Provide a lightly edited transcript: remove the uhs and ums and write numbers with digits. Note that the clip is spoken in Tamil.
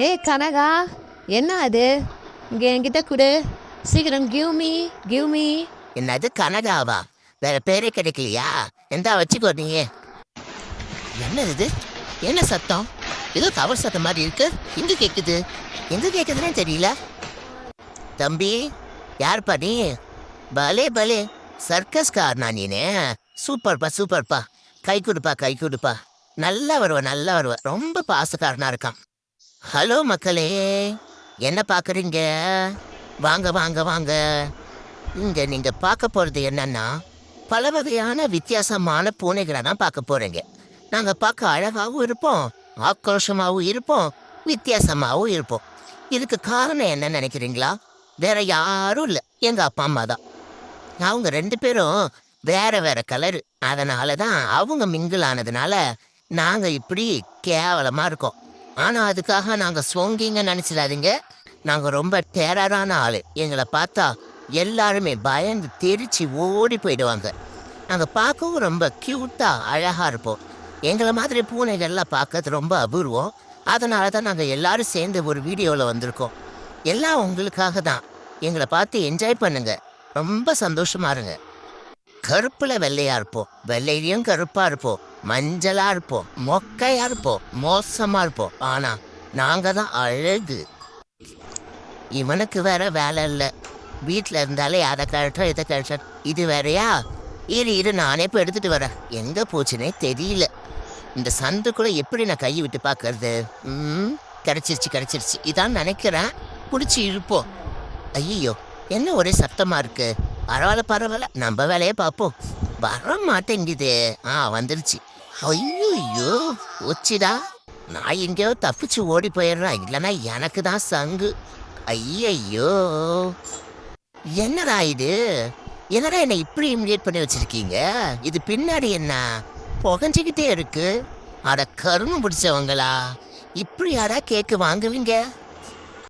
ஏய் கனகா, என்ன அது? இங்கே என்கிட்ட கொடு சீக்கிரம். Give me. என்னது கனகாவா? வேற பேரே கிடைக்கலையா? எந்தா வச்சுக்கோ நீ. என்ன இது? என்ன சத்தம்? ஏதோ தவறு சத்தம் மாதிரி இருக்கு. எங்க கேக்குது? எங்க கேக்குதுன்னு தெரியல. தம்பி, யார்ப்பா நீ? பலே பலே, சர்க்கஸ் காரனா நீனே? சூப்பர்ப்பா. கை கொடுப்பா. நல்லா வருவ. ரொம்ப பாசக்காரனா இருக்கான். ஹலோ மக்களே, என்ன பார்க்குறீங்க? வாங்க. இங்க நீங்க பார்க்க போறது என்னன்னா, பல வகையான வித்தியாசமான பூனைகளை தான் பார்க்க போறீங்க. நாங்க பார்க்க அழகாகவும் இருப்போம், ஆக்ரோஷமாகவும் இருப்போம், வித்தியாசமாகவும் இருப்போம். இதுக்கு காரணம் என்ன நினைக்கிறீங்களா? வேற யாரும் இல்லை, எங்க அப்பா அம்மா தான். அவங்க 2 பேரும் வேற கலரு. அதனால தான் அவங்க மிங்கிள் ஆனதுனால நாங்க இப்படி கேவலமா இருக்கோம். ஆனா அதுக்காக நாங்க சோங்கிங்க நினைச்சிடாதீங்க. நாங்க ரொம்ப டெரரான ஆளு. எங்களை பார்த்தா எல்லாருமே பயந்து தெரிச்சு ஓடி போயிடுவாங்க. நாங்க பார்க்கவும் ரொம்ப கியூட்டா அழகா இருப்போம். எங்களை மாதிரி பூனைகள்லாம் பார்க்கறது ரொம்ப அபூர்வம். அதனால தான் நாங்கள் எல்லாரும் சேர்ந்து ஒரு வீடியோவில் வந்திருக்கோம். எல்லாம் உங்களுக்காக தான். எங்களை பார்த்து என்ஜாய் பண்ணுங்க, ரொம்ப சந்தோஷமா இருங்க. கருப்புல வெள்ளையா இருப்போம், வெள்ளையிலையும் கருப்பா இருப்போம், மஞ்சளா இருப்போம், மொக்கையா இருப்போம், மோசமா இருப்போம். ஆனா நாங்க தான் அழகு. இவனுக்கு வேற வேலை இல்லை. வீட்டில் இருந்தாலே அதை கழட்டும் இதை கழட்டும். இது வேறையா? இரு நானே இப்போ எடுத்துட்டு வரேன். எங்க போச்சுன்னே தெரியல. இந்த சந்துக்குள்ள எப்படி நான் கையை விட்டு பார்க்கறது? கிடைச்சிருச்சு. இதான் நினைக்கிறேன். பிடிச்சி இருப்போம். ஐயோ, என்ன ஒரே சத்தமா இருக்கு. பரவாயில்ல, நம்ம வேலையை பார்ப்போம். வர மாட்டேங்குது. வந்துருச்சு. ஐயோ ஒச்சிடா, நான் எங்கேயோ தப்பிச்சு ஓடி போயிடுறேன். இல்லைன்னா எனக்கு தான் சங்கு. ஐயோ, என்னடா இது? என்னடா என்னை இப்படி இமிடியேட் பண்ணி வச்சிருக்கீங்க? இது பின்னாடி என்ன புகஞ்சிக்கிட்டே இருக்கு? அட கரும்பு பிடிச்சவங்களா, இப்படி யாரா கேக்கு வாங்குவீங்க?